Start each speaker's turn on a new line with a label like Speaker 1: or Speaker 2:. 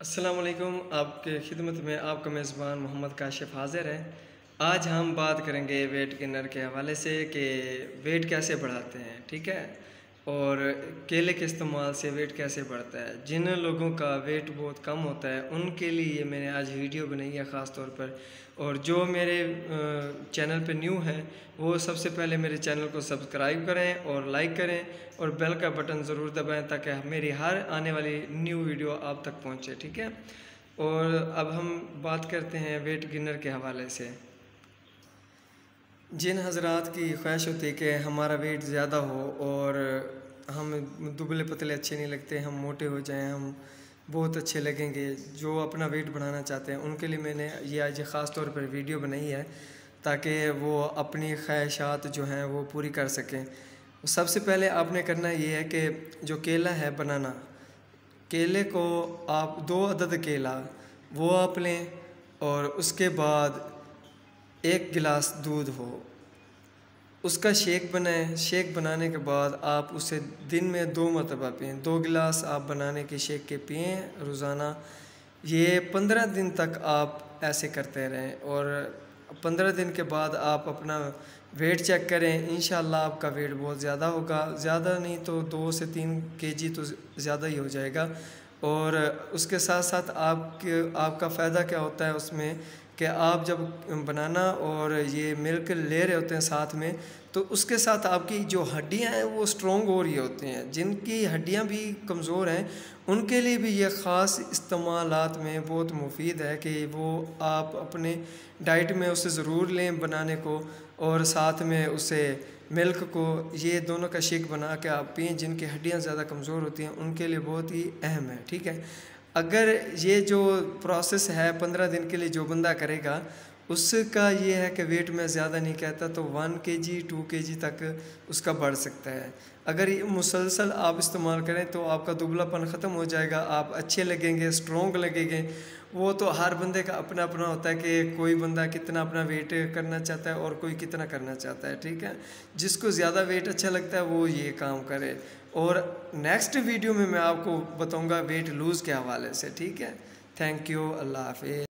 Speaker 1: अस्सलाम वालेकुम। आपके खिदमत में आपका मेज़बान मोहम्मद काशिफ हाज़िर है। आज हम बात करेंगे वेट गेनर के हवाले से कि वेट कैसे बढ़ाते हैं, ठीक है, और केले के इस्तेमाल से वेट कैसे बढ़ता है। जिन लोगों का वेट बहुत कम होता है उनके लिए मैंने आज वीडियो बनाई है ख़ास तौर पर। और जो मेरे चैनल पे न्यू हैं वो सबसे पहले मेरे चैनल को सब्सक्राइब करें और लाइक करें और बेल का बटन ज़रूर दबाएं ताकि मेरी हर आने वाली न्यू वीडियो आप तक पहुंचे, ठीक है। और अब हम बात करते हैं वेट गेनर के हवाले से। जिन हजरात की ख्वाहिश होती है कि हमारा वेट ज़्यादा हो और हम दुबले पतले अच्छे नहीं लगते, हम मोटे हो जाएं, हम बहुत अच्छे लगेंगे, जो अपना वेट बढ़ाना चाहते हैं उनके लिए मैंने ये आज ख़ास तौर पर वीडियो बनाई है ताकि वो अपनी ख्वाहिशात जो हैं वो पूरी कर सकें। सबसे पहले आपने करना ये है कि जो केला है बनाना, केले को आप 2 अदद केला वो आप लें और उसके बाद 1 गिलास दूध हो, उसका शेक बनाएं। शेक बनाने के बाद आप उसे दिन में 2 मरतबा पिएँ। 2 गिलास आप बनाने के शेक के पिएँ रोज़ाना। ये 15 दिन तक आप ऐसे करते रहें और 15 दिन के बाद आप अपना वेट चेक करें। इंशाअल्लाह आपका वेट बहुत ज़्यादा होगा, ज़्यादा नहीं तो 2 से 3 केजी तो ज़्यादा ही हो जाएगा। और उसके साथ साथ आपका फ़ायदा क्या होता है उसमें कि आप जब बनाना और ये मिल्क ले रहे होते हैं साथ में, तो उसके साथ आपकी जो हड्डियां हैं वो स्ट्रॉन्ग हो रही होती हैं। जिनकी हड्डियां भी कमज़ोर हैं उनके लिए भी ये ख़ास इस्तेमालात में बहुत मुफीद है कि वो आप अपने डाइट में उसे ज़रूर लें बनाने को, और साथ में उसे मिल्क को, ये दोनों का शेक बना के आप पिएँ। जिनकी हड्डियाँ ज़्यादा कमज़ोर होती हैं उनके लिए बहुत ही अहम है, ठीक है। अगर ये जो प्रोसेस है 15 दिन के लिए जो बंदा करेगा उसका ये है कि वेट में ज़्यादा नहीं कहता तो 1 केजी 2 केजी तक उसका बढ़ सकता है। अगर ये मुसलसल आप इस्तेमाल करें तो आपका दुबलापन ख़त्म हो जाएगा, आप अच्छे लगेंगे, स्ट्रॉन्ग लगेंगे। वो तो हर बंदे का अपना अपना होता है कि कोई बंदा कितना अपना वेट करना चाहता है और कोई कितना करना चाहता है, ठीक है। जिसको ज़्यादा वेट अच्छा लगता है वो ये काम करे। और नेक्स्ट वीडियो में मैं आपको बताऊंगा वेट लूज़ के हवाले से, ठीक है। थैंक यू, अल्लाह हाफिज़।